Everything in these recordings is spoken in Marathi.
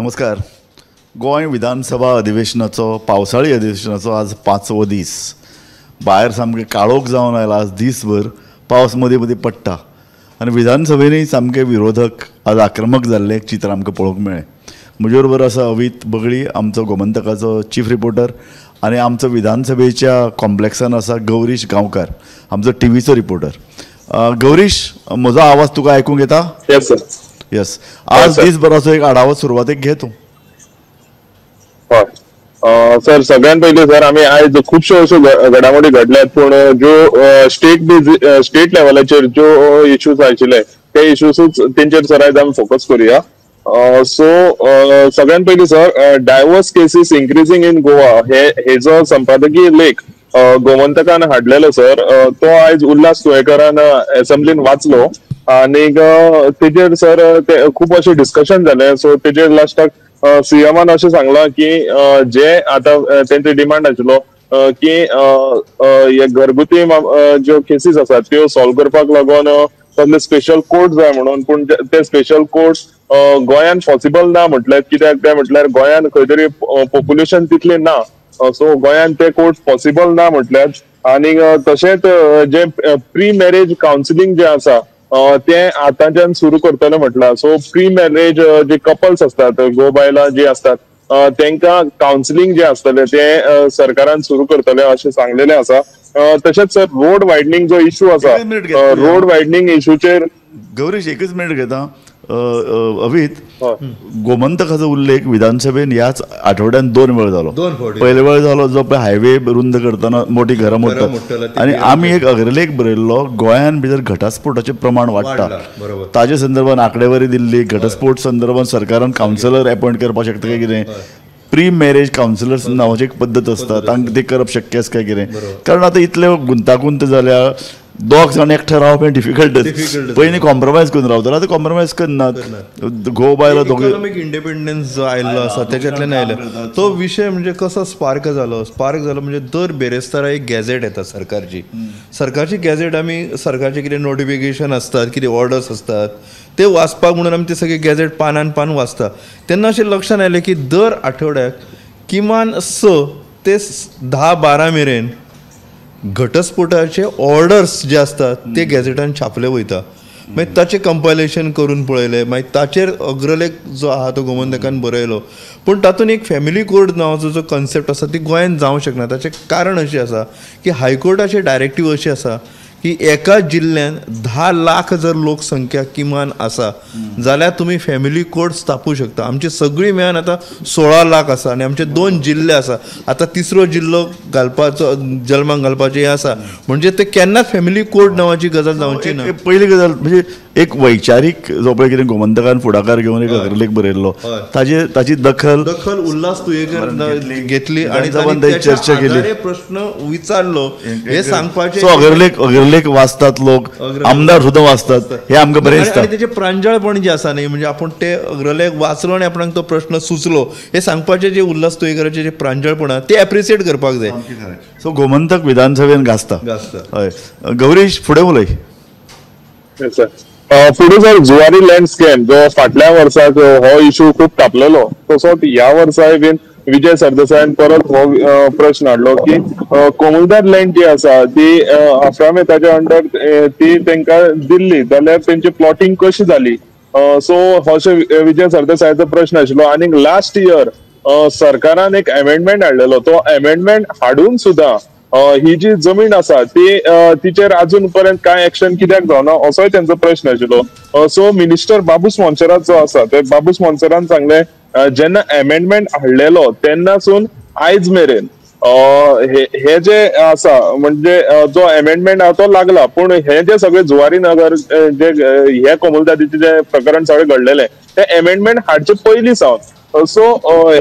नमस्कार. गोंय विधानसभा अधिवेशनाचो पावसाळी अधिवेशनाचो आज 5वो दीस. भायर सामकें काळोख जावन आयला. आज दीसभर पावस मदीं मदीं पडटा आनी विधानसभेनूय सामके विरोधक आज आक्रमक जाल्ले चित्र आमकां पळोवंक मेळ्ळें. म्हजे बरोबर आसा अवीत बगळी, आमचो गोमंतकाचो चीफ रिपोर्टर, आनी आमचो विधानसभेच्या कॉम्प्लेक्सान आसा गौरीश गांवकार, आमचो टीव्हीचो रिपोर्टर. गौरीश, म्हजो आवाज तुका आयकूंक येता? Yes sir. येस. आज दीसभराचो एक आढावो सुरवातेक घे तूं. सर, सगळ्यात पहिले सर आम्ही आज खूपशे अशो घडामोडी घडल्यात, पण जो स्टेट लेवलाचेर ज्यो इश्यूज आशिल्ले ते इश्यूजूच तेंचेर सर आज आमी फोकस करूया. सो सगळ्यात पहिले sir, divorce cases increasing in Goa हे जो संपादकीय लेख गोमंतकान हाडलेलो सर, तो आज उल्हास तुयेकरान असेंब्लीन वाचलो आणि तेजेर सर ते खूप अशें डिस्कशन जालें. सो तेजेर लास्टाक सीएमान अशें सांगलां की जे आता तेंचे डिमांड आशिल्लो की हे घरगुती ज्यो केसीस आसात त्यो सॉल्व करपाक लागून कसले स्पेशल कोर्ट जाय म्हणून, पूण ते स्पेशल कोर्ट्स गोंयान पॉसिबल ना म्हटल्यार. कित्याक ते म्हटल्यार गोंयान खंय तरी पॉप्युलेशन तितलें ना, सो गोंयान ते कोर्ट पॉसिबल ना म्हटल्यार. आणि तशेंच जे प्री मॅरेज कावन्सिलींग जे आसा ते आतांच्यान सुरू करतले म्हटल्यार. सो प्री मॅरेज जे कपल्स असतात, घोव बायलां जी असतात, तांकां कावन्सिलींग जे आसतले ते सरकारान सुरू करतले अशें सांगलेलें आसा. तशेंच सर रोड वायडनींग जो इश्यू आसा, रोड वायडनींग इश्यूचेर गौरीश एकच मिनिट घेता. अवीत, गोमंतकाचो उल्लेख विधानसभेन ह्याच आठवड्यान 2 वेळ जालो. पयले वेळ जालो जो पळय हायवे रुंद करतना मोठी घरां मोडटात, आनी आमी एक अग्रलेख बरयल्लो गोंयान भितर घटस्फोटाचें प्रमाण वाडटा. ताजे संदर्भात आंकडेवारी दिल्ली. घटस्फोट संदर्भात सरकारान कावन्सिलर अपॉयंट करपाक शकता काय कितें, प्री मॅरेज कावन्सिलर्स नांवाची एक पद्दत आसता, तांकां ते करप शक्य आसा काय कितें. कारण आतां इतले गुंतागुंत जाल्या, दोग जाण एकठांय रावप हें डिफिकल्ट. पयलीं कॉम्प्रोमायज करून रावताले, आतां कॉम्प्रोमायज करनात. घोव बायलो दोगे इकॉनॉमिक इंडिपेंडन्स जो आयिल्लो आसा तेच्यातल्यान आयलो तो विशय. म्हणजे कसो स्पार्क जालो म्हणजे दर बेरेस्तारा एक गॅझेट येता सरकारची गॅझेट. आमी सरकारचे कितें नोटिफिकेशन आसतात, कितें ऑर्डर्स असतात, ते वाचपाक म्हणून आमी ते सगळे गॅझेट पान वाचता. तेन्ना अशें लक्षात आयलें की दर आठवड्याक किमान 6 ते 10-12 मेरेन घटस्फोटाचे ऑर्डर्स जे असतात ते गॅझेटान छापले वयता. मागीर ताचें कंपायलेशन करून पळयलें, मागीर ताचेर अग्रलेख जो आहा तो गोमंतकान बरयलो. पूण तातूंत एक फॅमिली कोर्ट नांवाचो जो कन्सेप्ट आसा ती गोंयान जावंक शकना. ताचें कारण अशें आसा की हायकोर्टाचे डायरेक्टीव अशी आसा की एका जिल्ल्यान 10 लाख जर लोकसंख्या किमान आसा जाल्यार तुमी फॅमिली कोर्ट स्थापू शकता. आमची सगळी मेळून आतां 16 लाख आसा आनी आमचे 2 जिल्ले आसा. आतां 3रो जिल्लो घालपाचो, जल्माक घालपाचें हें आसा. म्हणजे ते केन्नाच फॅमिली कोर्ट नांवाची गजाल जावची ना. पयली गजाल म्हणजे एक वैचारीक जो पळय कितें गोमंतकान फुडाकार घेवन एक अग्रलेख बरयल्लो, ताची दखल उल्हास तुयेकर घेतली आनी चर्चा केली, प्रश्न विचारलो. हे सांगपाचें अग्रलेख वाचतात लोक, आमदार सुद्दां वाचतात, हे आमकां बरें दिसता. आनी तेजें प्रांजळपण जें आसा न्ही, म्हणजे आपण ते अग्रलेख वाचलो आनी आपणाक तो प्रश्न सुचलो, हे सांगपाचें जे उल्हास तुयेकराचें जे प्रांजळपण आहा ते एप्रिसिएट करपाक जाय. सो गोमंतक विधानसभेन गाजता. हय गौरीश, फुडें उलय. फुडें सर, जुवारी लँड स्कॅम जो फाटल्या वर्साक हो इश्यू खूब तापलेलो, तसोच ह्या वर्साय बीन विजय सरदेसायान परत हो प्रश्न हाडलो की कोमुलदार लँड जी आसा ती अफ्रामेताच्या अंडर ती तांकां दिल्ली जाल्यार तेंची प्लॉटिंग कशी जाली. सो हो विजय सरदेसायाचो प्रश्न आशिल्लो. आनी लास्ट इयर सरकारान एक अमेंडमेंट हाडलेलो. तो अमेंडमेंट हाडून सुद्दां ही जी जमीन आसा ती तिचेर अजून पर्यंत काय एक्शन कित्याक जावना असोय त्यांचो प्रश्न आशिल्लो. सो मिनिस्टर बाबूस मोन्सेरात जो आसा ते बाबूस मोन्सेरान सांगले जेन्ना अमेंडमेंट हाडलेलो तेन्नासून आयज मेरेन हे जे आसा म्हणजे जो अमेंडमेंट आहा तो लागला, पूण हे जे सगळे जुवारी नगर जे हे कोमुलदादीचे जे प्रकरण सगळे घडलेले ते अमेंडमेंट हाडचे पयलीं सावन. सो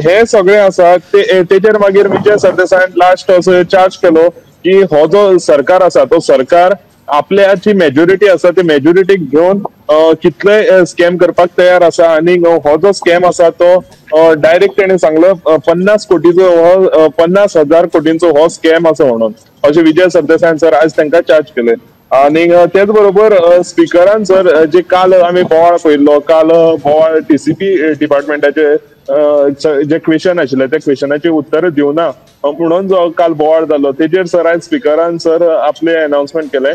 हे सगळे आसा तेचेर मागीर विजय सरदेसायान लास्ट असो चार्ज केलो की हो जो सरकार आसा तो सरकार आपल्याची मेजॉरिटी आसा ती मेजॉरिटी घेवन कितले स्कॅम करपाक तयार आसा. आनी हो जो स्कॅम आसा तो डायरेक्ट तेणें सांगलो 50 कोटीचो हो 50,000 कोटींचो हो स्कॅम आसा म्हणून अशें विजय सरदेसायान सर आज तांकां चार्ज केले. आणि त्याच बरोबर स्पीकरान सर जे काल आम्ही बोवाळ पळयल्लो, काल बोवाळ टीसीपी डिपार्टमेंटाचे जे क्वेश्चन आशिल्ले त्या क्वेश्चनाची उत्तर दिवना म्हणून जो काल बोवाळ जालो तेजेर सर आयज स्पिकरान सर आपले अनाउन्समेंट केले.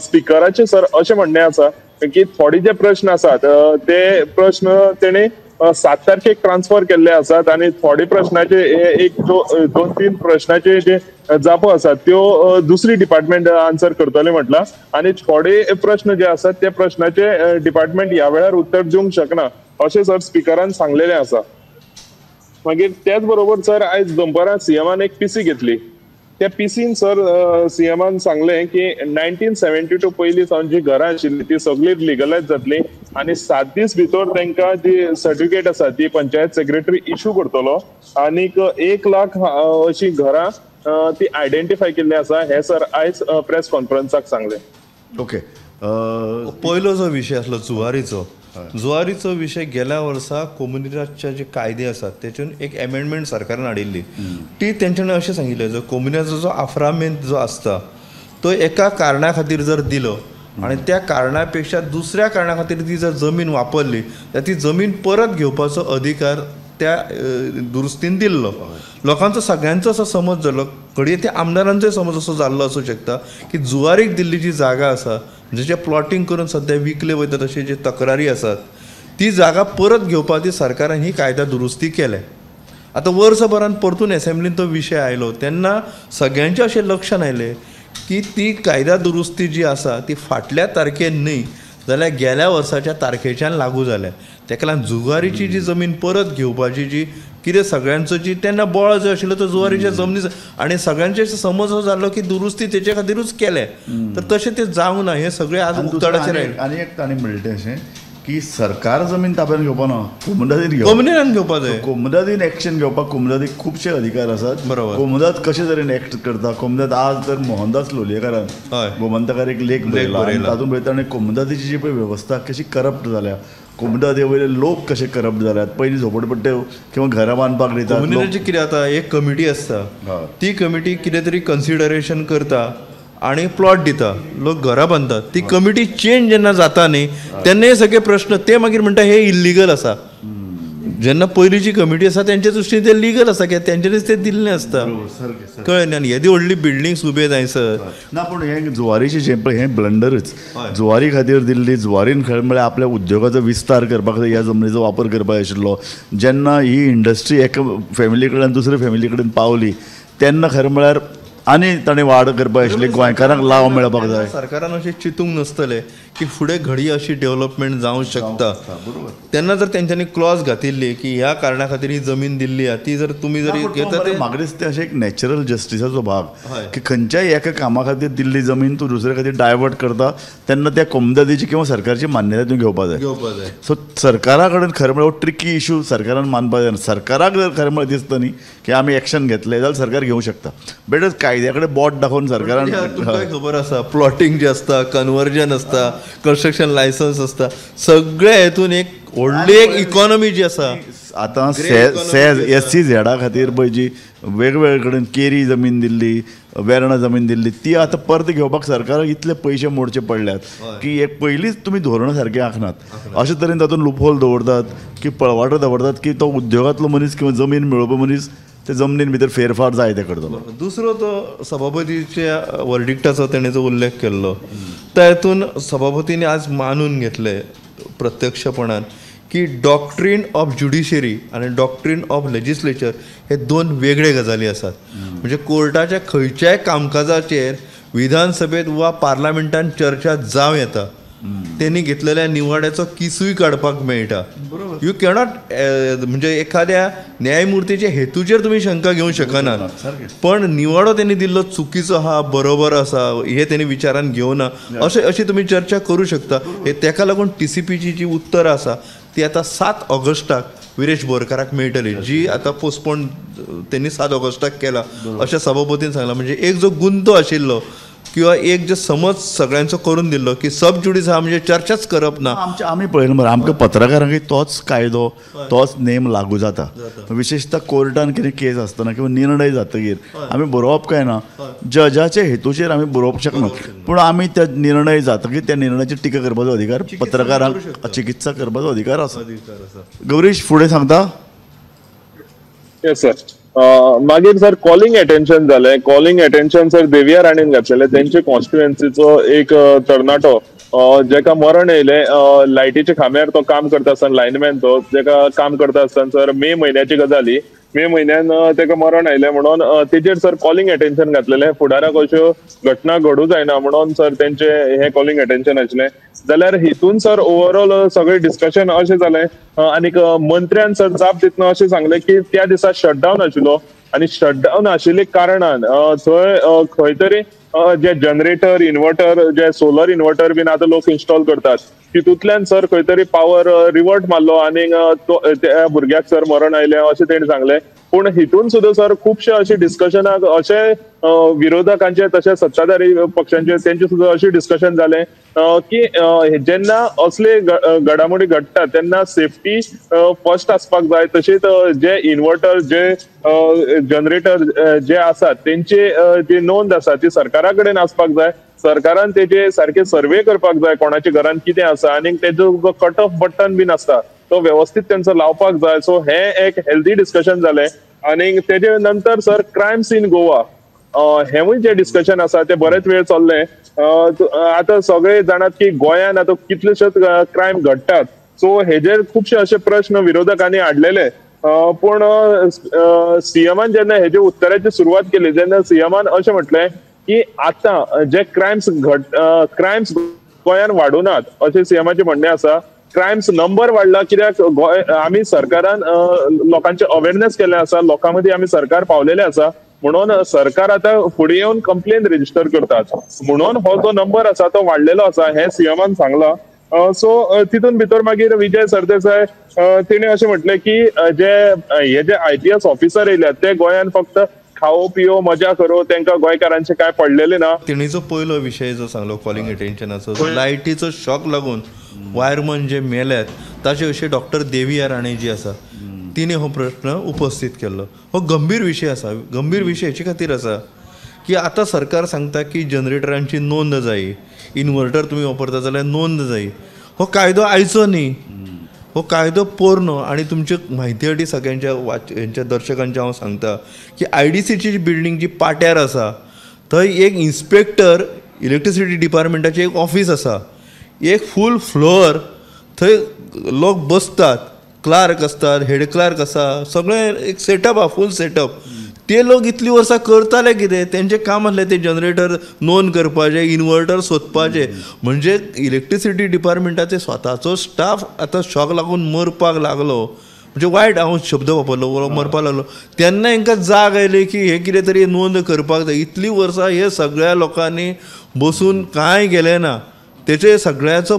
स्पिकराचे सर अशें म्हणणें आसा की थोडे जे प्रश्न आसात ते प्रश्न तेणे 7 तारखेक ट्रान्सफर केल्ले आसात आणि थोडे प्रश्नाचे एक 2-3 प्रश्नाचे जे जापो आसात त्यो दुसरी डिपार्टमेंट आन्सर करतले म्हटला आणि थोडे प्रश्न जे आसात त्या प्रश्नाचे डिपार्टमेंट ह्या वेळार उत्तर दिवंक शकना अशें सर स्पिकरान सांगलेले आसा. मागीर त्याच बरोबर सर आयज दनपारां सीएमान एक पीसी घेतली. त्या पीसीन सर सीएमान सांगले की 1972 पयलीं सावन जी घरां आशिल्ली ती सगळी लिगलायज जातली आणि 7 दीस भितर तांकां जी सर्टिफिकेट आसा ती पंचायत सेक्रेटरी इश्यू करतलो आणि 1 लाख अशी घरां ती आयडेंटिफाय केल्ली आसा. हे सर आयज प्रेस कॉन्फरन्साक सांगले. ओके. पयलो जो विशय आसलो जुवारीचो विशय गेल्या वर्सा कम्युनिटीचे जे कायदे आसात तेतून एक अमेंडमेंट सरकारान हाडिल्ली. ती तेंच्यांनी अशें सांगिल्लें जो कम्युनिटीचो जो आफ्रामेंत जो आसता तो एका कारणां खातीर जर दिलो आणि त्या कारणां पेक्षा दुसऱ्या कारणां खातीर ती जर जमीन वापरली जाल्यार ती जमीन परत घेवपाचो अधिकार त्या दुरुस्तीन दिल्लो. लोकांचो सगळ्यांचो असो समज जालो, घडये त्या आमदारांचोय समज असो जाल्लो आसूं शकता की जुवारीक दिल्ली जी जागा आसा जे प्लॉटिंग करून सध्या विकले वयतात अशे जे तक्रारी आसात ती जागा परत घेवपाची सरकारान ही कायदा दुरुस्ती केल्या. आतां वर्सभरान परतून असेंब्लीन तो विशय आयलो तेन्ना सगळ्यांचें अशें लक्षान आयलें की ती कायदा दुरुस्ती जी आसा ती फाटल्या तारखेन न्हय जाल्यार गेल्या वर्साच्या तारखेच्यान लागू जाल्या. तेका लागून जुवारीची जी जमीन परत घेवपाची जी कितें सगळ्यांचो जी तेन्ना बोळ जो आशिल्लो तो जुवारीच्या जमनी आनी सगळ्यांचे समज असो जाल्लो की दुरुस्ती तेचे खातीरूच केले तर तशें तें जावंक ना. हे सगळें आज उक्ताडाचेर आयलें. आनी एक ताणें म्हणलें अशें की सरकार जमीन ताब्यात घेवपा ना, कम्युनिटीन घेवपा जाय. कोमुदादीन एक्शन घेवपाक कोमुदादीक खुबशे अधिकार आसात. बरोबर. कोमुदाद कशे तरेन एक्ट करता. कोमुदाद आज तर मोहनदास लोलयेकारान गोमंतकार एक लेख बरयला तातूंत भितर ताणें कोमुदादीची जी पळय वेवस्था कशी करप्ट जाल्या, कोमुदादे वयले लोक कशे करप्ट जाल्यात. पयलीं झोपडपट्टे किंवा घरां बांदपाक दितात. कम्युनिटीची कितें जाता एक कमिटी आसता ती कमिटी कितें तरी कन्सिडरेशन करता आणि प्लॉट दिता, लोक घरां बांदतात. ती कमिटी चेंज जेन्ना जाता न्ही तेन्ना हे सगळे प्रश्न ते मागीर म्हणटा हे इल्लिगल आसा. जेन्ना पयलींची कमिटी आसा तेंचे दृश्टीन ते लिगल आसा कित्याक तेंच्यांनीच ते दिल्लें आसता. कळ्ळें न्ही. आनी येदी व्हडली बिल्डींग्स उबे जायसर ना पूण हें जुवारीचें जें पळय हें ब्लंडरच. जुवारी खातीर दिल्ली जुवारीन खरें म्हळ्यार आपल्या उद्योगाचो विस्तार करपाक ह्या जमनीचो वापर करपाक आशिल्लो. जेन्ना ही इंडस्ट्री एका फॅमिली कडल्यान दुसऱ्या फॅमिली कडेन पावली तेन्ना खरें म्हळ्यार आनी ताणें वाड करपाक आशिल्ली. गोंयकारांक लाव मेळपाक जाय. सरकारान अशें चिंतूंक नासतलें की फुडें घडी अशी डेव्हलपमेंट जावंक शकता. तेन्ना जर तेंच्यांनी क्लॉज घातिल्ली की ह्या कारणां खातीर ही जमीन दिल्ली आहा ती जर तुमी जर घेता ते म्हाका दिसता अशें एक नॅचरल जस्टिसाचो भाग की खंयच्याय एका कामा खातीर दिल्ली जमीन तूं दुसरे खातीर डायवर्ट करता तेन्ना त्या कोमुदादीची किंवा सरकारची मान्यताय तूं घेवपाक जाय. सो सरकारा कडेन खरें म्हळ्यार ट्रिकी इशू सरकारान मानपाक जायना. सरकाराक जर खरें म्हळ्यार दिसता न्ही की आमी एक्शन घेतलें जाल्यार सरकार घेवंक शकता. बेटर कायद्या कडेन बोट दाखोवन सरकारान तुमकां खबर आसा प्लॉटिंग जे आसता, कन्वर्जन आसता, कन्स्ट्रक्शन लायसन्स आसता, सगळ्या हेतून एक व्हडली एक इकॉनॉमी जी आसा. आतां SCZ खातीर पळय जी वेगवेगळे कडेन केरी जमीन दिल्ली, वेर्णा जमीन दिल्ली ती आतां परत घेवपाक सरकाराक इतले पयशे मोडचे पडल्यात की एक पयलींच तुमी धोरणां सारके आखनात. अशे तरेन तातूंत लूपहोल दवरतात की पळवाटो दवरतात की तो उद्योगांतलो मनीस किंवा जमीन मेळोवपी मनीस ते जमनीन भितर फेरफार जाय ते करतलो. दुसरो तो सभापतीच्या वर्डिक्टाचो तेणें जो उल्लेख केल्लो त्या हेतून सभापतींनी आज मानून घेतले प्रत्यक्षपणान की डॉक्ट्रीन ऑफ ज्युडिशरी आणि डॉक्ट्रीन ऑफ लेजिस्लेचर हे 2 वेगळे गजाली आसात. म्हणजे कोर्टाच्या खंयच्याय कामकाजाचेर विधानसभेत वा पार्लमेंटान चर्चा जावं येता. त्यांनी घेतलेल्या निवाड्याचो किसूय काडपाक मेळटा. यू कॅनॉट म्हणजे एखाद्या न्यायमूर्तीच्या हेतूचेर तुम्ही शंका घेवंक शकनात. पण निवाडो त्यांनी दिल्लो चुकीचो आहा बरोबर आसा हे त्यांनी विचारान घेवना अशी तुम्ही चर्चा करू शकता. हे तेका लागून TCPची जी उत्तरां आसा ती आता 7 ऑगस्टाक विरेश बोरकाराक मेळटली जी आता पोस्टपोन त्यांनी 7 ऑगस्टाक केला अशा सभापतीन सांगला. म्हणजे एक जो गुंतो आशिल्लो किंवा एक जे समज सगळ्यांचो करून दिल्लो की सब ज्युडिस हा म्हणजे चर्चाच करप ना. आमी पळयलें मरे आमकां पत्रकारांकय तोच कायदो तोच नेम लागू जाता. विशेषतः कोर्टान कितें केस आसतना किंवा निर्णय जातकीर आमी बरोवप काय ना जजाचे हेतूचेर आमी बरोवप शकना. पूण आमी त्या निर्णय जातकीर त्या निर्णयाची टिका करपाचो अधिकार पत्रकारांक चिकित्सा करपाचो अधिकार आसा. गौरीश फुडें सांगता. Yes sir. मागीर सर कॉलिंग अटेन्शन जालें. कॉलिंग अटेन्शन सर देविया राणीन घातलेलें. तेंचे कॉन्स्टिट्युएन्सीचो एक तरणाटो जेका मरण येयलें लायटीच्या खांब्यार तो काम करता आसतना लायनमॅन तो जेका काम करता आसतना सर मे म्हयन्याची गजाली. मे म्हयन्यान तेका मरण आयलें म्हणून तेजेर सर कॉलिंग अटेन्शन घातलेलें. फुडाराक अश्यो घटना घडूं जायना म्हणून सर तेंचे हे कॉलिंग अटेन्शन आशिल्लें. जाल्यार हितून सर ओवरऑल सगळें डिस्कशन अशें जालें आनीक मंत्र्यान सर जाप दितना अशें सांगलें की त्या दिसा शटडावन आशिल्लो आनी शटडावन आशिल्ले कारणान थंय खंय तरी जे जनरेटर इन्वर्टर जे सोलर इन्वर्टर बीन आतां लोक इन्स्टॉल करतात तितूंतल्यान सर खंय तरी पावर रिवर्ट मारलो आनीक त्या भुरग्याक सर मरण आयलें अशें तेणी सांगलें. पूण हितून सुद्दां सर खुबशे अशे डिस्कशनाक अशे विरोधकांचे तशें सत्ताधारी पक्षांचे तेंचे सुद्दां अशें डिस्कशन जालें की जेन्ना असले घडामोडी घडटात तेन्ना सेफ्टी फर्स्ट आसपाक जाय. तशेंच जे इन्वर्टर जे जनरेटर जे आसात तेंची जी नोंद आसा ती सरकारा कडेन आसपाक जाय. सरकारान तेजे सारखे सर्वे करपाक जाय कोणाच्या घरान कितें आसा आनीक तेजो जो कट ऑफ बटन बीन आसता तो व्यवस्थित तेंचो लावपाक जाय. सो हे एक हेल्दी डिस्कशन जालें. आनीक तेजे नंतर सर क्रायम्स इन गोवा हेवूय जे डिस्कशन आसा ते बरेच वेळ चल्लें. आतां सगळे जाणात की गोंयान आतां कितलेशेच क्रायम घडटात. सो हेजेर खुबशे अशे प्रश्न विरोधकांनी हाडलेले. पूण सीएमान जेन्ना हेजे उत्तराची सुरवात केली जेन्ना सीएमान अशें म्हटलें की आतां जे क्रायम्स गोंयान वाडूनात अशें सीएमाचें म्हणणें आसा. क्रायम्स नंबर वाडला कित्याक आमी सरकारान लोकांचे अवेरनेस केल्लें आसा. लोकां मदीं आमी सरकार पावलेले आसा म्हणून सरकार आतां फुडें येवन कंप्लेन रेजिस्टर करतात म्हणून हो जो नंबर आसा तो वाडलेलो आसा हे सीएमान सांगलां. सो तितून भितर मागीर विजय सरदेसाय तिणे अशें म्हटलें की हे जे IPS ऑफिसर येयल्यात ते गोंयान फक्त खावो पियो मजा करो तांकां गोंयकारांचे काय पडलेले ना. तेणीचो पयलो विशय जो सांगलो कॉलिंग अटेन्शनाचो लायटीचो शॉक लागून वायरमन जे मेल्यात ताचे अशें डॉक्टर देविया राणे जी आसा तिने हो प्रश्न उपस्थित केल्लो. हो गंभीर विशय आसा. गंभीर विशय हेचे खातीर आसा की आतां सरकार सांगता की जनरेटरांची नोंद जायी इन्वर्टर तुमी वापरता जाल्यार नोंद जायी. हो कायदो आयचो न्ही. हो कायदो पोरनो. आनी तुमचे म्हायती खातीर सगळ्यांच्या हेंच्या दर्शकांच्या हांव सांगता की IDCची जी बिल्डींग जी पाट्यार आसा थंय एक इन्स्पेक्टर इलेक्ट्रिसिटी डिपार्टमेंटाचें एक ऑफीस आसा. एक फूल फ्लोअर थंय लोक बसतात. क्लार्क असतात हेड क्लार्क आसा सगळें एक सेटअप आहा फूल सेटअप. ते लोक इतलीं वर्सां करताले कितें तेंचें काम आसलें ते जनरेटर नोंद करपाचें इन्वर्टर सोदपाचें. म्हणजे इलेक्ट्रिसिटी डिपार्टमेंटाचो स्वताचो स्टाफ आतां शॉक लागून मरपाक लागलो. म्हणजे वायट हांव शब्द वापरलो मरपाक लागलो. तेन्ना हांकां जाग आयली की हे कितें तरी नोंद करपाक जाय. इतलीं वर्सां हे सगळ्या लोकांनी बसून कांय केलें ना. तेचे सगळ्याचो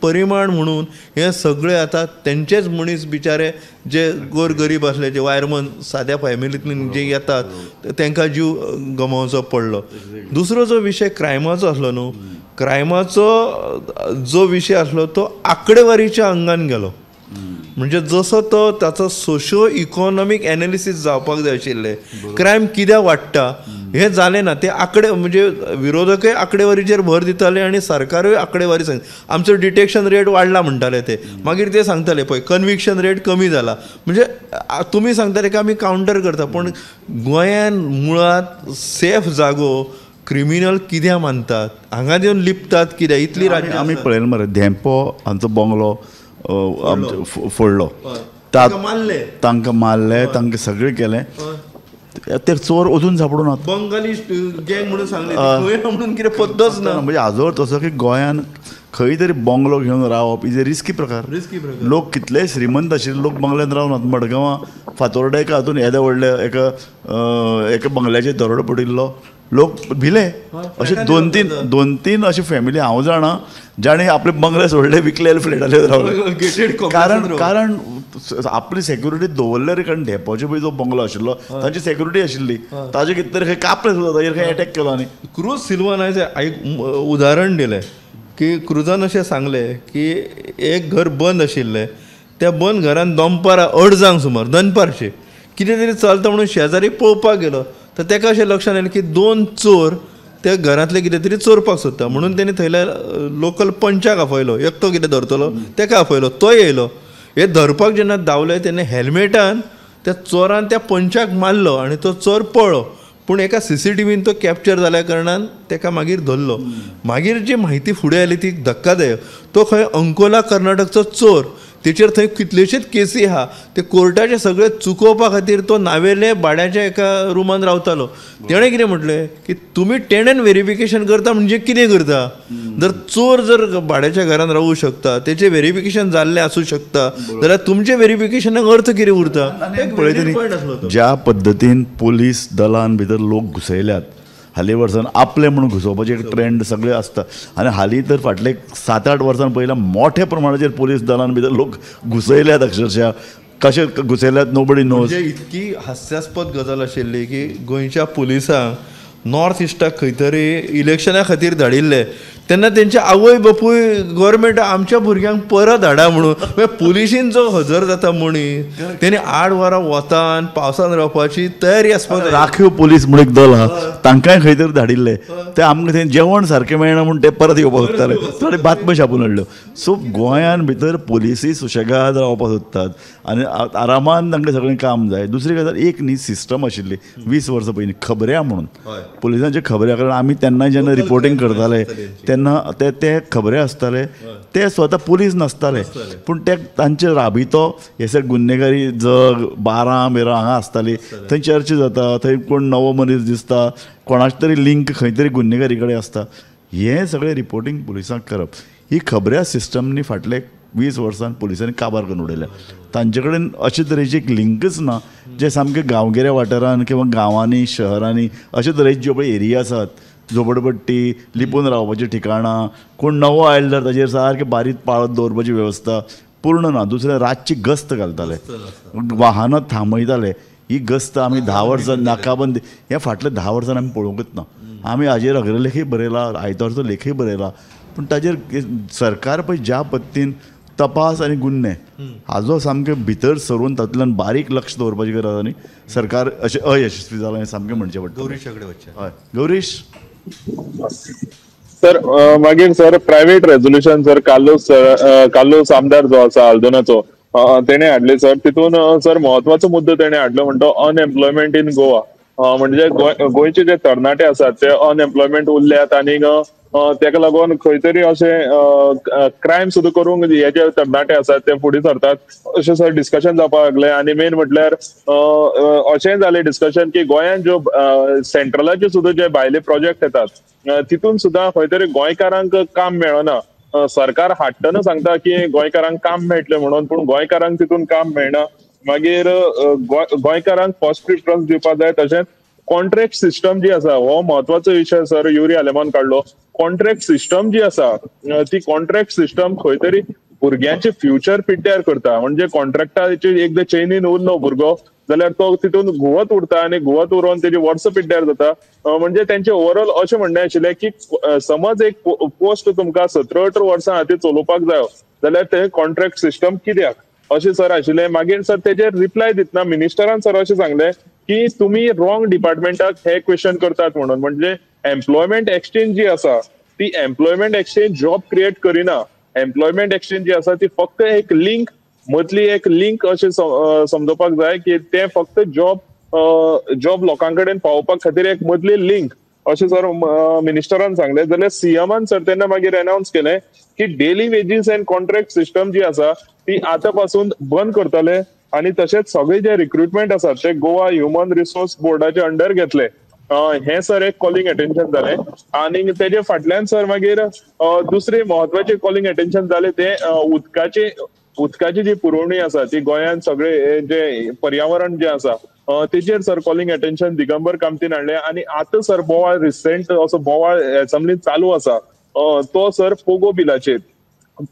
परिमाण म्हणून हे सगळे आतां तेंचेच मनीस बिचारे जे गोरगरीब आसले जे वायरमन साद्या फॅमिलींतल्यान जे येतात तांकां जीव गमोवचो पडलो. दुसरो जो विशय क्रायमाचो आसलो न्हू क्रायमाचो जो विशय आसलो तो आंकडेवारीच्या अंगान गेलो. म्हणजे जसो तो ताचो सोशियो इकॉनॉमीक एनालिसीस जावपाक जाय आशिल्लें क्रायम कित्याक वाडटा हें जालें ना. ते आंकडे म्हणजे विरोधकय आंकडेवारीचेर भर दिताले आनी सरकारूय आंकडेवारी सांग आमचो डिटेक्शन रेट वाडला म्हणटाले ते. मागीर ते सांगताले पळय कन्विक्शन रेट कमी जाला. म्हणजे तुमी सांगताले की आमी कावंटर करता पूण गोंयान मुळात सेफ जागो क्रिमिनल कित्याक मानतात हांगा येवन लिपतात कित्याक इतली आमी पळयलें मरे धेंपो हांचो बंगलो फोडलो तांकां मारले तांकां सगळें केलें. ते चोर अजून सापडून बंगाली गँग म्हणून सांगले म्हणून कितें पद्दत ना. म्हणजे हाजो तसो की गोंयान खंय तरी बंगलो घेवन रावप इज ए रिस्की प्रकार. लोक कितलेय श्रीमंत आशिल्ले लोक बंगल्यान रावनात. मडगांवां फातोर्डा एका हातून येदे व्हडले एका बंगल्याचेर दरोडो पडिल्लो लोक भिले. अशे दोन तीन अशी फॅमिली हांव जाणा जाणे आपले बंगले सोडले विकलेले फ्लॅटाचेर रावले. कारण आपली सेक्युरिटी दवरले कारण धेंपोचे पळय जो बंगलो आशिल्लो तांची सेक्युरिटी आशिल्ली ताजे कितें तरी खंय कापले सुद्दां ताजेर खंय अटॅक केलो आनी क्रूज सिल्वान आयज एक उदाहरण दिलें की क्रुजान अशें सांगलें की एक घर बंद आशिल्लें त्या बंद घरान दनपारां अडजांक सुमार दनपारचे कितें तरी चलता म्हणून शेजारी पळोवपाक गेलो तर ताका अशें लक्षांत आयलें की 2 चोर त्या घरांतले कितें तरी चोरपाक सोदता म्हणून तेणी थंयल्या लोकल पंचाक आपयलो. एकटो कितें धरतलो ताका आपयलो तो येयलो. हे धरपाक जेन्ना धांवले तेन्ना हेल्मेटान त्या चोरान त्या पंचाक मारलो आनी तो चोर पळलो, पूण एका CCTVन तो कॅप्चर जाल्या कारणान ताका मागीर धरलो. मागीर जी म्हायती फुडें आयली ती धक्कादायक. तो खंय अंकोला कर्नाटकचो चोर, तेचेर थंय कितल्योशीच केसी आहा, ते कोर्टाचे सगळे चुकोवपा खातीर तो नावेले भाड्याच्या एका रुमान रावतालो. तेणें कितें म्हटलें की तुमी टेनंट व्हेरिफिकेशन करता म्हणजे कितें करता? जर चोर जर भाड्याच्या घरान रावूं शकता, तेचें व्हेरिफिकेशन जाल्लें आसूं शकता, जाल्यार तुमचे व्हेरिफिकेशनाक अर्थ कितें उरता? पळयतली ज्या पद्दतीन पोलीस दलान भितर लोक घुसयल्यात, हालीं वर्सान आपले म्हणून घुसोवपाचे एक ट्रेंड सगळे आसता. आनी हालीं तर फाटले 7-8 वर्सां पयल्या मोठ्या प्रमाणाचेर पोलीस दलान भितर लोक घुसयल्यात. अक्षरशः कशे घुसयल्यात नोबडी नोज. म्हणजे इतकी हास्यास्पद गजाल आशिल्ली की गोंयच्या पुलिसांक नॉर्थ इस्टाक खंय तरी इलेक्शना खातीर धाडिल्ले तेन्ना तेंचे आवय बापूय गव्हर्मेंट आमच्या भुरग्यांक परत धाडा म्हणून पुलिशीन जो हजर जाता मनीस, तेणी 8 वरां वतान पावसान रावपाची तयारी आसपाक जाय. राखीव पोलीस म्हणून एक दल आहा, तांकांय खंय तरी धाडिल्ले. ते आमकां थंय जेवण सारकें मेळना म्हणून ते परत येवपाक सोदताले, थोडे बातम्यो छापून हाडल्यो. सो गोंयान भितर पुलिसी सुशेगाद रावपाक सोदतात आनी आरामान तांकां सगळें काम जाय. दुसरी गजाल, एक न्ही सिस्टम आशिल्ली 20 वर्सां पयलीं खबऱ्या म्हणून, पुलिसांचे खबऱ्या. कारण आमी तेन्ना जेन्ना रिपोर्टींग करताले तेन्ना ते खबरे आसताले, ते स्वता पुलीस नासताले, पूण ते तांचे राबितो हे सगळे गुन्हेगारी जग 12-13 हांगा आसताली. थंय चर्चा जाता, थंय कोण नवो मनीस दिसता, कोणाची तरी लिंक खंय तरी गुन्हेगारी कडेन आसता, हें सगळें रिपोर्टींग पुलिसांक करप. ही खबऱ्या सिस्टमनी फाटले 20 वर्सान पुलिसांनी काबार करून उडयल्या. तांचे कडेन अशे तरेची एक लिंकच ना, जे सामके गांवगिऱ्या वाठारांत किंवा गांवांनी शहरांनी अशे तरेचे ज्यो पळय एरिया आसात, झोपडपट्टी, लिपून रावपाची ठिकाणां, कोण नवो आयलो जाल्यार ताचेर सारके बारीक पाळत दवरपाची वेवस्था पूर्ण ना. दुसरें रातची गस्त घालताले, वाहनां थांबयताले. ही गस्त आमी 10 वर्सां नाकाबंदी हें फाटले 10 वर्सान आमी पळोवंकच ना. आमी हाजेर अग्रलेखूय बरयला, आयतारचो लेखूय बरयला, पूण ताजेर सरकार पळय ज्या पद्दतीन तपास आनी गुन्हे हाजो सामकें भितर सरून तातूंतल्यान बारीक लक्ष दवरपाची गरज आनी सरकार अशें अयशस्वी जालां हें सामकें म्हणचें पडटा. गौरीश कडेन वचचें. हय गौरीश. सर मागीर सर प्रायव्हेट रेझोल्युशन सर कालोस आमदार जो आसा हल्दोनाचो तेणे हाडले सर. तितून सर महत्वाचो मुद्दो तेणे हाडलो म्हणतो अनएम्प्लॉयमेंट इन गोवा. म्हणजे गोंयचे जे तरणाटे आसात ते अनएम्प्लॉयमेंट उरल्यात आनीक तेका लागून खंय तरी अशें क्रायम सुद्दां करूंक हे जे तरणाटे आसात ते फुडें सरतात अशें सर डिस्कशन जावपाक लागलें. आनी मेन म्हटल्यार अशेंय जालें डिस्कशन की गोंयांत ज्यो सेंट्रलाचे सुद्दां जे भायले प्रोजेक्ट येतात तितून सुद्दां खंय तरी गोंयकारांक काम मेळना. सरकार हाडटना सांगता की गोंयकारांक काम मेळटलें म्हणून, पूण गोंयकारांक तितून काम मेळना. मागीर गोंयकारांक फर्स्ट प्रिफरन्स दिवपाक जाय. तशेंच कॉन्ट्रॅक्ट सिस्टम जी आसा हो महत्वाचो विशय सर युरी आलेमान काडलो. कॉन्ट्रॅक्ट सिस्टम जी आसा ती कॉन्ट्रॅक्ट सिस्टम खंय तरी भुरग्यांचे फ्युचर पिड्ड्यार करता. म्हणजे कॉन्ट्रॅक्टाचे एकदां चेनीन उरलो भुरगो जाल्यार तो तितून घुवत उरता आनी घुवत उरोवन तेजी वर्सां पिड्ड्यार जाता. म्हणजे तेंचे ओवरऑल अशें म्हणणें आशिल्लें की समज एक पोस्ट तुमकां 17-18 वर्सां खातीर चलोवपाक जायो जाल्यार ते कॉन्ट्रॅक्ट सिस्टम कित्याक अशें सर आशिल्लें. मागीर सर तेजेर रिप्लाय दितना मिनिस्टरान सर अशें सांगलें की तुमी रॉंग डिपार्टमेंटाक हे क्वेश्चन करतात म्हणून. म्हणजे एम्प्लॉयमेंट एक्सचेंज जी आसा ती एम्प्लॉयमेंट एक्सचेंज जॉब क्रिएट करिना. एम्प्लॉयमेंट एक्सचेंज जी आसा ती फक्त एक लिंक मदली एक लिंक अशें समजोवपाक जाय की ते फक्त जॉब लोकां कडेन पावोवपाक खातीर एक मदली लिंक अशें सर मिनिस्टरान सांगलें. जाल्यार सीएमान सर तेन्ना मागीर अनावन्स केलें की daily wages and contract system जी आसा ती आतां पासून बंद करतले आनी तशेंच सगळे जे रिक्रुटमेंट आसात ते गोवा ह्युमन रिसोर्स बोर्डाचे अंडर घेतले. हे सर एक कॉलिंग अटेन्शन जालें. आनी तेजे फाटल्यान सर मागीर दुसरे महत्वाचे कॉलिंग अटेन्शन जालें ते उदकाची जी पुरवणी आसा ती गोंयांत सगळे जे पर्यावरण जे आसा तेजेर सर कॉलिंग अटेन्शन दिगंबर कामतीन हाडलें. आनी आतां सर बोवाळ रिसेंट असो बोवाळ असेंब्लींत चालू आसा तो सर पोगो बिलाचेर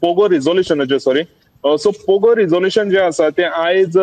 पोगो रिझोल्युशनाचेर सॉरी. सो पोगो रिझोल्युशन जे आसा ते आयज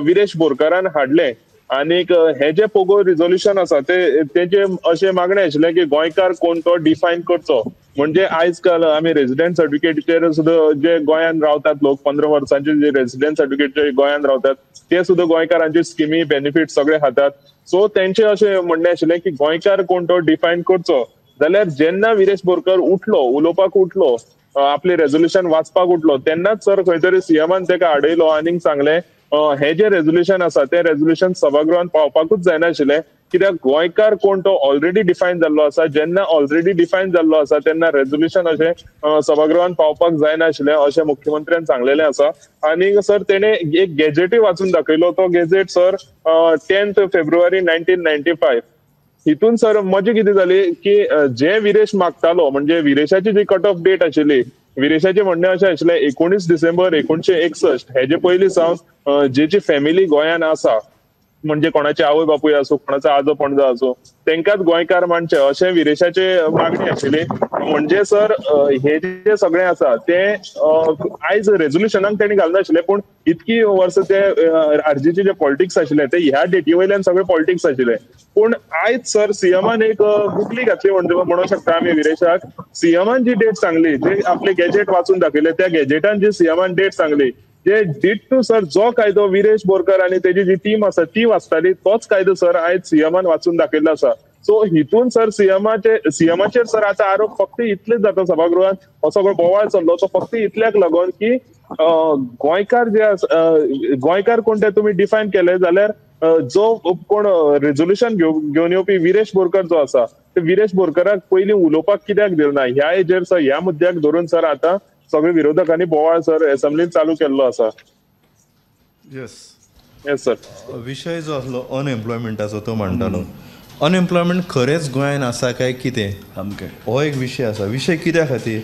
विरेश बोरकारान हाडलें. आनीक हे जे पोगो रिझोल्युशन आसा तेजे अशें मागणें आशिल्लें की गोंयकार कोण तो डिफायन करचो. म्हणजे आयज काल आमी रेजिडेंट सर्टिफिकेटीचेर सुद्दां जे गोंयांत रावतात लोक 15 वर्सांचे जे रेजिडेंट सर्टिफिकेट गोंयांत रावतात ते सुद्दां गोंयकारांचे स्किमी बेनिफिट सगळे खातात. सो तेंचे अशें म्हणणें आशिल्लें की गोंयकार कोण तो डिफायन करचो. जाल्यार जेन्ना विरेश बोरकर उलोवपाक उठलो आपले रेझोल्युशन वाचपाक उठलो तेन्नाच सर खंय तरी सीएमान तेका आडयलो आनीक सांगलें हे जे रेझोल्युशन आसा ते रेझोल्युशन सभागृहात पावपाकूच जायनाशिल्लें, कित्याक गोंयकार कोण तो ऑलरेडी डिफायन जाल्लो आसा. जेन्ना ऑलरेडी डिफायन जाल्लो आसा तेन्ना रेझोल्युशन अशें सभागृहात पावपाक जायनाशिल्लें अशें मुख्यमंत्र्यान सांगलेलें आसा. आनी सर तेणे एक गॅजेटूय वाचून दाखयलो. तो गॅजेट सर 10 फेब्रुवारी 1995. हितून सर मजा कितें जाली की जे विरेश मागतालो म्हणजे विरेशाची जी कट ऑफ डेट आशिल्ली, विरेशाचे म्हणणें अशें आशिल्लें 19 डिसेंबर 1961 हेजे पयलीं सावन जेची फॅमिली गोंयान आसा, म्हणजे कोणाचे आवय बापूय आसूं, कोणाचो आजो पणजो आसूं, तेंकाच गोंयकार मानचे अशें विरेशाचे मागणी आशिल्ली. म्हणजे सर हे जे सगळें आसा ते आयज रेझोल्युशनाक तेणी घालनाशिल्लें, पूण इतकी वर्स ते आरजीचे जे पॉलिटिक्स आशिल्ले ते ह्या डेटी वयल्यान सगळे पॉलिटिक्स आशिल्ले. पूण आयज सर सीएमान एक गुगली घातली म्हणू शकता आमी विरेशाक. सीएमान जी डेट सांगली, जे आपले गॅजेट वाचून दाखयले, त्या गॅजेटान जी सीएमान डेट सांगली, जे डीड टू सर जो कायदो विरेश बोरकर आणि त्याची जी टीम आसा ती वाचताली, तोच कायदो सर आयज सीएमान वाचून दाखयल्लो आसा. सो हितून सर सीएमाचेर सर आता आरोप फक्त इतलेच जाता सभागृहात, हो सगळो बोवाळ चल्लो तो फक्त इतल्याक लागून की गोंयकार जे गोंयकार कोण ते तुमी डिफायन केले जाल्यार जो कोण रेझोल्युशन घेवन येवपी विरेश बोरकर जो आसा, ते विरेश बोरकराक पयलीं उलोवपाक कित्याक दिलना, ह्या हेजेर सर ह्या मुद्द्याक धरून सर आता सगळे विरोधकांनी बोवाळ सर असेंब्लीत चालू केल्लो आसा. Yes sir. विशय जो आसलो अनएम्प्लॉयमेंटाचो तो म्हणटालो. अनएम्प्लॉयमेंट खरेंच गोंयान आसा काय कितें, सामकें हो एक विशय आसा. विशय कित्या खातीर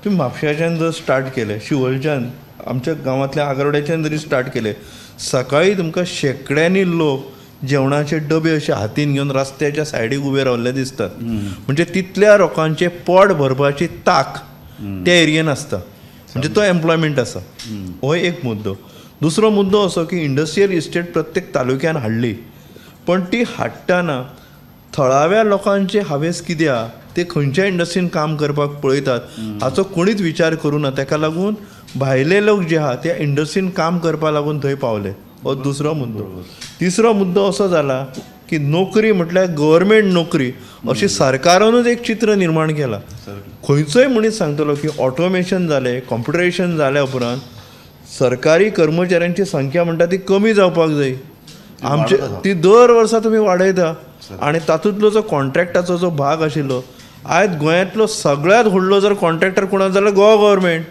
तुमी म्हापश्याच्यान जर स्टार्ट केले, शिवोलच्यान आमच्या गांवांतल्या आगरवाड्याच्यान जरी स्टार्ट केले, सकाळीं तुमकां शेकड्यांनी लोक जेवणाचे डबे अशे हातीन घेवन रस्त्याच्या सायडीक उबे रावल्ले दिसतात. म्हणजे तितल्या लोकांचे पोट भरपाची ताक त्या एरियेन आसता. म्हणजे तो एम्प्लॉयमेंट आसा. हो एक मुद्दो. दुसरो मुद्दो असो की इंडस्ट्रियल इस्टेट प्रत्येक तालुक्यान हाडली, पण ती हाडटाना थळाव्या लोकांचे हावेस कित्या, ते खंयच्या इंडस्ट्रीन काम करपाक पळयतात हाचो कोणीच विचार करूना. ताका लागून भायले लोक जे आहा त्या इंडस्ट्रीन काम करपा लागून थंय पावले. हो दुसरो मुद्दो. तिसरो मुद्दो असो जाला की नोकरी म्हटल्यार गव्हर्मेंट नोकरी अशी सरकारानूच एक चित्र निर्माण केला. खंयचोय मनीस सांगतलो की ऑटोमेशन जालें, कॉम्प्युटरायझेशन जाल्या उपरांत सरकारी कर्मचाऱ्यांची संख्या म्हणटा ती कमी जावपाक जाय. आमचे ती दर वर्सा तुमी वाडयता आनी तातूंतलो जो कॉन्ट्रॅक्टाचो जो भाग आशिल्लो, आयज गोंयांतलो सगळ्यांत व्हडलो जर कॉन्ट्रॅक्टर कोण जाल्यार गोवा गव्हर्मेंट.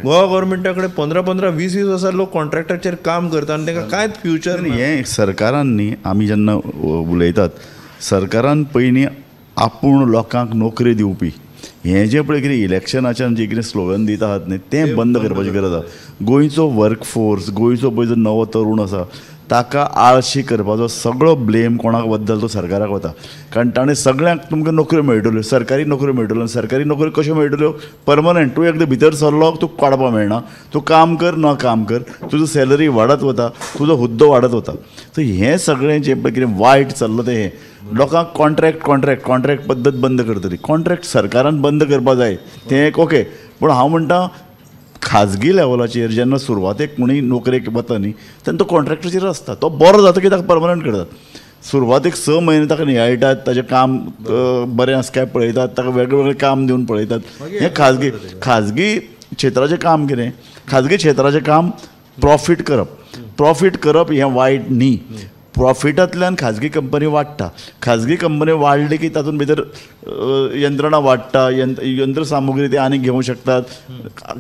गोवा गव्हर्मेंटा कडेन 15-15, 20-20 वर्सां लोक कॉन्ट्रॅक्टाचेर काम करता आनी तांकां कांयच फ्युचर ना. हें सरकारान न्ही, आमी जेन्ना उलयतात, सरकारान पयलीं आपूण लोकांक नोकरी दिवपी हें जें पळय कितें इलेक्शनाच्यान जें कितें स्लोगन दिता आहात न्ही तें बंद करपाची गरज आसा. गोंयचो वर्कफोर्स, गोंयचो पळय जो नवो तरूण आसा ताका आळशी करपाचो सगळो ब्लेम कोणाक बद्दल तो सरकाराक वता. कारण ताणें सगळ्यांक तुमकां नोकऱ्यो मेळटल्यो, सरकारी नोकऱ्यो मेळटल्यो. आनी सरकारी नोकऱ्यो कश्यो मेळटल्यो? परमनंट. तूं एकदां भितर सरलो तुका काडपाक मेळना. तूं काम कर ना काम कर, तुजो सॅलरी वाडत वता, तुजो हुद्दो वाडत वता. सो हें सगळें जें पळय कितें वायट चल्लां तें लोकांक कॉन्ट्रॅक्ट पद्दत बंद करतली. कॉन्ट्रॅक्ट सरकारान बंद करपाक जाय तें एक ओके, पूण हांव म्हणटा खाजगी लेवलाचेर जेन्ना सुरवातेक कोणूय नोकरेक वता न्ही तेन्ना तो कॉन्ट्रॅक्टाचेर आसता. तो बरो जाता की ताका परमनंट करतात. सुरवातेक 6 म्हयने ताका नियाळटात, ताचें काम बरें आसा काय पळयतात, ताका वेगवेगळें काम दिवन पळयतात. हें खाजगी क्षेत्राचें काम कितें? खाजगी क्षेत्राचें काम प्रॉफीट करप हें वायट न्ही. प्रॉफिटांतल्यान खाजगी कंपनी वाडटा. खाजगी कंपनी वाडली की तातूंत भितर यंत्रणा वाडटा, यंत्रसामुग्री ते आनीक घेवंक शकतात,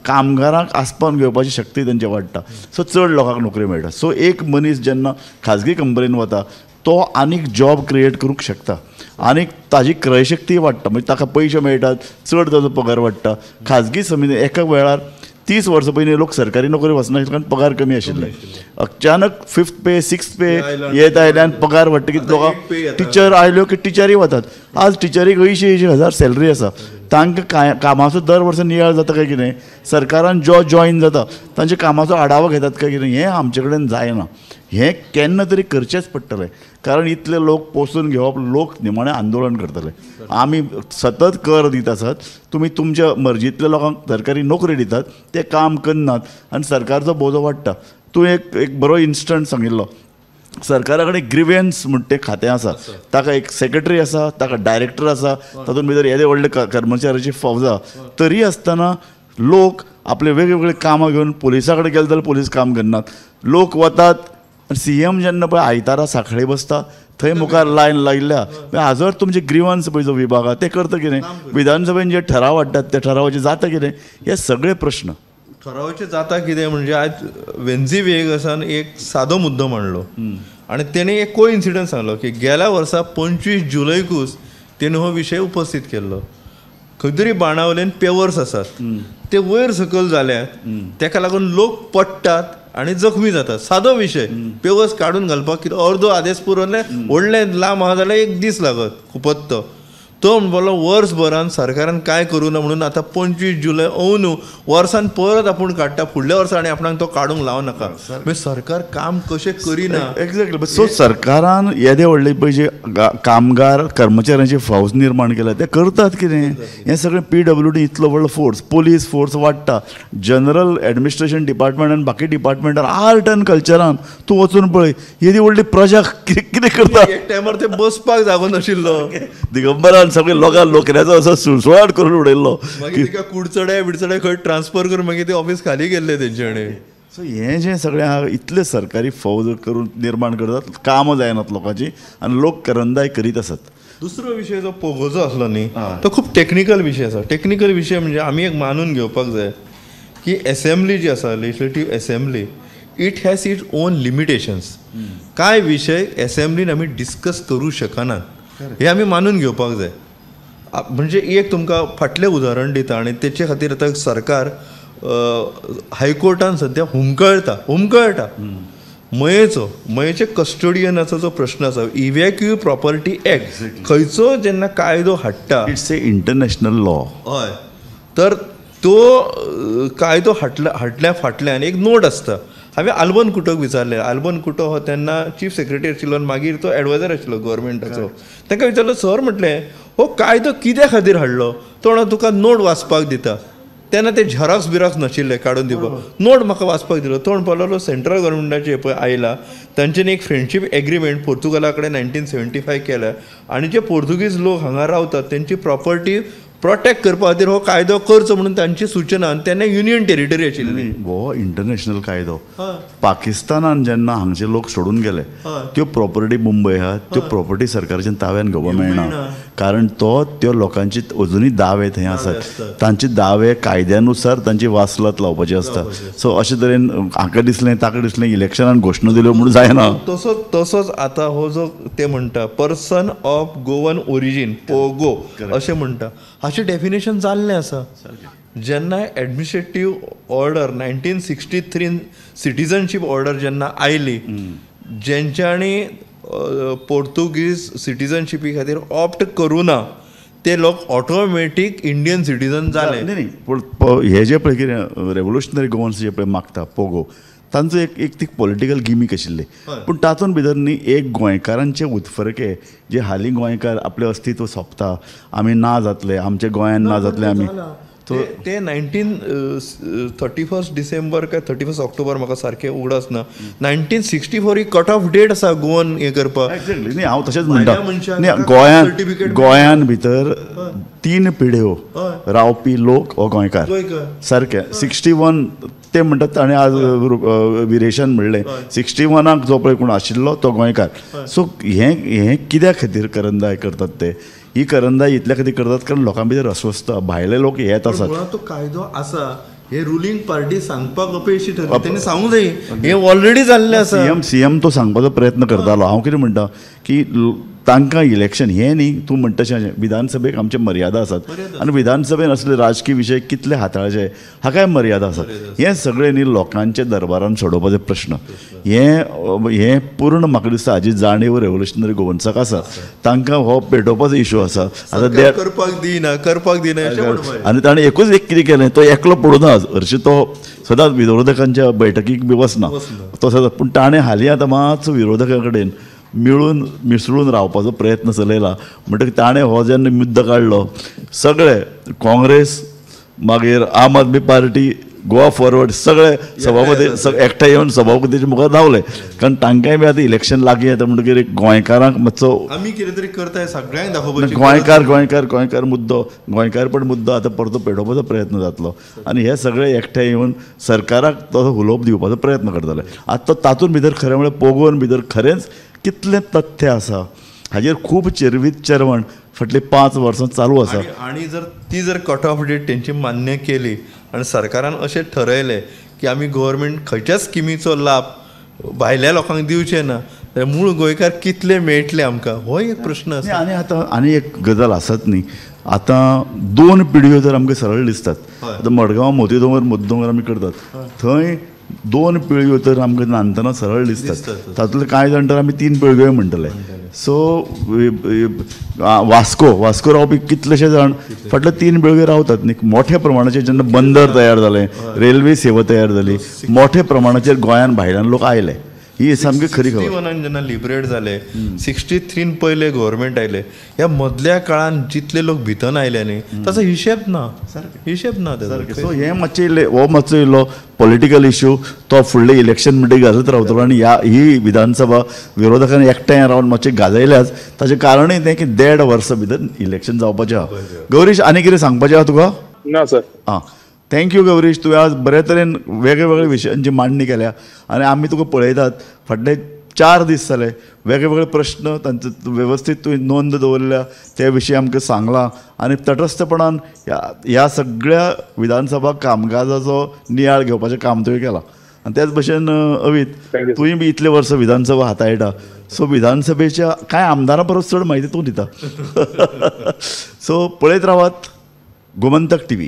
कामगारांक आस्पावन घेवपाची शक्ती तेंची वाडटा. सो चड लोकांक नोकरी मेळटा. सो एक मनीस जेन्ना खाजगी कंपनीन वता तो आनीक जॉब क्रिएट करूंक शकता आनीक ताजी क्रयशक्ती वाडटा. म्हणजे ताका पयशे मेळटात, चड ताजो पगार वाडटा. खाजगी समिती एका वेळार 30 वर्सां पयलीं लोक सरकारी नोकरी वचनाशिल्ले कारण पगार कमी आशिल्ले. अचानक 5th पे 6th पे येत आयल्यान पगार वाडटा की लोकांक टिचर आयल्यो की टिचरी वतात. आज टिचरीक 80,000 सॅलरी आसा. तांकां कामाचो दर वर्सा नियाळ जाता काय कितें? सरकारान जॉयन जाता तांच्या कामाचो आढावो घेतात काय कितें? हें आमचे कडेन जायना. हें केन्ना तरी करचेंच पडटलें. कारण इतले लोक पोसून घेवप, लोक निमाणें आंदोलन करतले. आमी सतत कर दित आसात, तुमी तुमच्या मर्जींतल्या लोकांक सरकारी नोकरी दितात, ते काम करनात आनी सरकारचो बोजो वाडटा. तूं एक बरो इन्स्टंट सांगिल्लो. सरकारा कडेन ग्रिव्यन्स म्हणटा तें खातें आसा, ताका एक सेक्रेटरी आसा, ताका डायरेक्टर आसा, तातूंत भितर येदे व्हडले कर्मचाऱ्याची फौज आसा. तरी आसतना लोक आपले वेगवेगळे कामां घेवन पुलिसा कडेन गेले जाल्यार पुलीस काम करनात. लोक वतात CM जेन्ना पळय आयतारा सांखळे बसता थंय मुखार लायन लायिल्ल्या हाजर तुमचे ग्रिवन्स पळय जो विभाग आहा ते करता कितें, विधानसभेन जे ठराव हाडटात त्या ठरावाचे जाता कितें, हे सगळे प्रश्न. ठरावाचे जाता कितें म्हणजे आज वेन्झी वेगासान एक सादो मुद्दो मांडलो आणि त्याने एक कोइन्सिडन्स सांगलो की गेल्या वर्सा 25 जुलैकूच तेणें हो विशय उपस्थित केल्लो. खंय तरी बाणावलेन पेवर्स आसात ते वयर सकयल जाल्यात, तेका लागून लोक पडटात आणि जखमी जातात. सादो विशय, पेवर्स काढून घालपाक कितें अर्दो आदेश पुरवले, व्हडलें लांब आहा जाल्यार 1 दीस लागत खूपत तो म्हणलो वर्सभरान सरकारान काय करूं ना म्हणून आतां 25 जुलय अंदू वर्सान परत आपूण काडटा, फुडल्या वर्सा आनी आपणाक तो काडूंक लावनाका. म्हणजे सरकार काम कशें करिना. एक्झॅक्टली. सो सरकारान येदे व्हडले पळय जे कामगार कर्मचाऱ्यांचे फौज निर्माण केला ते करतात कितें, हें सगळें PWD इतलो व्हडलो फोर्स, पोलीस फोर्स वाडटा, जनरल एडमिनिस्ट्रेशन डिपार्टमेंट आनी बाकी डिपार्टमेंटान आर्ट एंड कल्चरान तूं वचून पळय येदी व्हडली प्रजा कितें करता. एक टायमार ते बसपाक जागो नाशिल्लो, दिगंबरान सगळे लोकांक नोकऱ्याचो असो सुळसुळाट करून उडयल्लो. मागीर तिका कुडचड्या बिडचड्या खंय ट्रान्सफर करून मागीर ते ऑफिस खाली गेल्ले तेंच्यानी. सो हें जें सगळें आहा इतले सरकारी फौज करून निर्माण करतात, कामां जायनात लोकांची आनी लोक करंदाय करीत आसात. दुसरो विशय जो पोगोचो आसलो न्ही तो खूब टेक्निकल विशय आसा. टेक्निकल विशय म्हणजे आमी एक मानून घेवपाक जाय की असेंब्ली जी आसा, legislative assembly, it has its own limitations. कांय विशय असेंब्लीन आमी डिस्कस करूं शकनात हे आमी मानून घेवपाक जाय. म्हणजे एक तुमकां फाटलें उदाहरण दिता आनी तेचे खातीर आतां सरकार हायकोर्टान सद्या हुमकळटा मयेचे कस्टोडियनाचो जो प्रश्न आसा, इव्हॅक्यू प्रॉपर्टी एक्ट, खंयचो जेन्ना कायदो हाडटा, इट्स ए इंटरनॅशनल लॉ. हय, तर तो कायदो हाडल्या फाटल्यान एक नोट आसता. हांवें आल्बन कुटोक विचारलें. आल्बन कुटो हो तेन्ना चीफ सेक्रेटरी आशिल्लो आनी मागीर तो एडवायजर आशिल्लो गव्हर्मेंटाचो. ताका विचारलो, सर म्हटलें हो कायदो कित्या खातीर हाडलो? तो म्हणून तुका नोट वाचपाक दिता. तेन्ना ते झेरॉक्स बिरॉक्स नाशिल्ले काडून दिवपाक, नोट म्हाका वाचपाक दिलो. तो म्हणपाक सेंट्रल गव्हर्मेंटाचे पळय आयला तांच्यानी एक फ्रेंडशीप एग्रीमेंट पोर्तुगाला कडेन 1975 केल्या आनी जे पोर्तुगीज लोक हांगा रावतात तेंची प्रॉपर्टी प्रोटेक्ट करपा खातीर हो कायदो करचो म्हणून तांची सुचना. तेन्ना युनियन टेरिटरी आशिल्ली. हो इंटरनॅशनल कायदो पाकिस्तानान जेन्ना हांगचे लोक सोडून गेले, त्यो प्रॉपर्टी मुंबय आहा त्यो प्रॉपर्टी सरकाराच्या ताब्यान घेवपाक मेळना, कारण त्यो लोकांचे अजुनूय दावे थंय आसात. तांचे दावे कायद्यानुसार तांची वासलात लावपाची आसता. सो अशे तरेन हाका दिसलें ताका दिसलें इलेक्शनान घोशणा दिल्यो म्हणून जायना. तसोच आतां हो जो ते म्हणटा person of Goan origin, Pogo अशें म्हणटा, हाचें डेफिनेशन जाल्लें आसा. जेन्ना एडमिनिस्ट्रेटीव ऑर्डर 1963 सिटीजनशीप ऑर्डर जेन्ना आयली, जेंच्यांनी पोर्तुगीज सिटीजनशिपी खातीर ऑप्ट करूं ना ते लोक ऑटोमॅटीक इंडियन सिटीजन जाले. न्ही, पूण हे जे पळय कितें रेवोल्युशनरी गोवन्स जे पळय मागता पोगो, तांचो एक ती पॉलिटिकल गिमीक आशिल्ली. पूण तातूंत भितर न्ही एक गोंयकारांचे उतफरके जे हालीं गोंयकार आपलें अस्तित्व सोंपता, आमी ना जातले, आमच्या गोंयान ना जातले आमी, ते 31 डिसेंबर काय 31 ऑक्टोबर म्हाका सारकें उगड आसना, 1964 ही कट ऑफ डेट आसा गोवन हें करपाक. एक्झॅक्टली. न्ही, हांव तशेंच म्हणटा. न्ही, गोंयान भितर 3 पिढ्यो रावपी लोक हो गोंयकार सारकें. 61 ते म्हणटात ताणें आज विरेशन म्हणलें, 61 जो पळय कोण आशिल्लो तो गोंयकार. सो हें कित्या खातीर करंदाय करतात ते? ही करंदाय इतल्या खातीर करतात कारण लोकां भितर अस्वस्थ, भायले लोक येत आसात. तो कायदो आसा हे रुलींग पार्टी सांगपाक अपयशी ठरली. तेणी सांगूंक जाय हे ऑलरेडी जाल्लें आसा. सीएम तो सांगपाचो प्रयत्न करतालो. हांव कितें म्हणटा की तांकां इलेक्शन हें न्ही, तूं म्हणटा तशें विधानसभेक आमचे मर्यादा आसात आनी विधानसभेन असले राजकीय विशय कितले हाताळचे हाकाय मर्यादा आसात. हें सगळें न्ही लोकांचे दरबारान सोडोवपाचे प्रश्न. हें पूर्ण म्हाका दिसता हाजी जाणीव रेवोल्युशनरी गोवन्साक आसा. तांकां हो पेटोवपाचो इशू आसा. आतां करपाक दिना आनी ताणें एकूच कितें केलें, तो एकलो पडून हरशीं तो सदांच विरोधकांच्या बैठकीक बी वचना तो सदांच. पूण ताणें हालीं आतां मातसो विरोधकां कडेन मिसळून रावपाचो प्रयत्न चलयला. म्हणटकीर ताणें हो जेन्ना मुद्दो काडलो, सगळे काँग्रेस, मागीर आम आदमी पार्टी, गोवा फॉरवर्ड सगळे सभापती एकठांय येवन सभापतीच्या मुखार धांवले कारण तांकांय बी आतां इलेक्शन लागीं येता म्हणटकीर गोंयकारांक मातसो आमी कितें तरी करताय सगळ्यांक दाखोवपाची गोंयकार मुद्दो गोंयकारपण मुद्दो आतां परतो पेटोवपाचो प्रयत्न जातलो आनी हे सगळे एकठांय येवन सरकाराक तो हुलोप दिवपाचो प्रयत्न करतले आतां तातूंत भितर खरें म्हळ्यार पोगोवन भितर खरेंच कितलें तथ्य आसा हाजेर खूब चिरवीत चर्वण फाटलीं 5 वर्सां चालू आसा आणि जर ती जर कट ऑफ डेट तेंची मान्य केली आणि सरकारान अशें ठरयलें की आमी गव्हर्मेंट खंयच्याच स्किमीचो लाभ भायल्या लोकांक दिवचे ना जाल्यार मूळ गोंयकार कितले मेळटले आमकां हो एक प्रश्न आसा आनी आतां आनी एक गजाल आसत न्ही आतां 2 पिढयो जर आमकां सरळ दिसतात आतां मडगांव मोती दोंगर मुद्दोंगर आमी करतात थंय 2 पिळग्यो तर आमकां नांदतना सरळ दिसतात तातूंतले कांय जाण तर आमी 3 पिळग्योय म्हणटले सो वास्को रावपी कितलेशे जाण फाटले 3 पिळग्यो रावतात न्ही मोठ्या प्रमाणाचेर जेन्ना बंदर तयार जालें रेल्वे सेवा तयार जाली मोठ्या प्रमाणाचेर गोंयान भायल्यान लोक आयले ही सामकी खरी खबर 61 जेन्ना लिबरेट जाले 63 पयले गव्हर्मेंट आयले ह्या मदल्या काळान जितले लोक भितन आयले न्ही ताचो हिशेब ना सो हे मातशें हो मातसो इल्लो पॉलिटिकल इश्यू तो फुडले इलेक्शन म्हणटकीर गाजत रावतलो आनी ही विधानसभा विरोधकांनी एकठांय रावन मातशें गाजयल्याच ताचें कारणूय तें की 1.5 वर्सां भितर इलेक्शन जावपाचें आहा गौरीश आनी कितें सांगपाचें आहा तुका ना सर आं थँक्यू गौरीश तुवें आज बरे तरेन वेगवेगळ्या विशयांची मांडणी केल्या आनी आमी तुका पळयतात फाटले 4 दीस जाले वेगवेगळे प्रश्न तांचे वेवस्थीत तुवें नोंद दवरल्या त्या विशीं आमकां सांगलां आनी तटस्थपणान ह्या सगळ्या विधानसभा कामकाजाचो नियाळ घेवपाचें काम तुवें केलां आनी त्याच भशेन अवीत तुवें बी इतले वर्सां विधानसभा हाताळटा सो विधानसभेच्या कांय आमदारां परस चड म्हायती तूं दिता सो पळयत रावात गोमंतक TV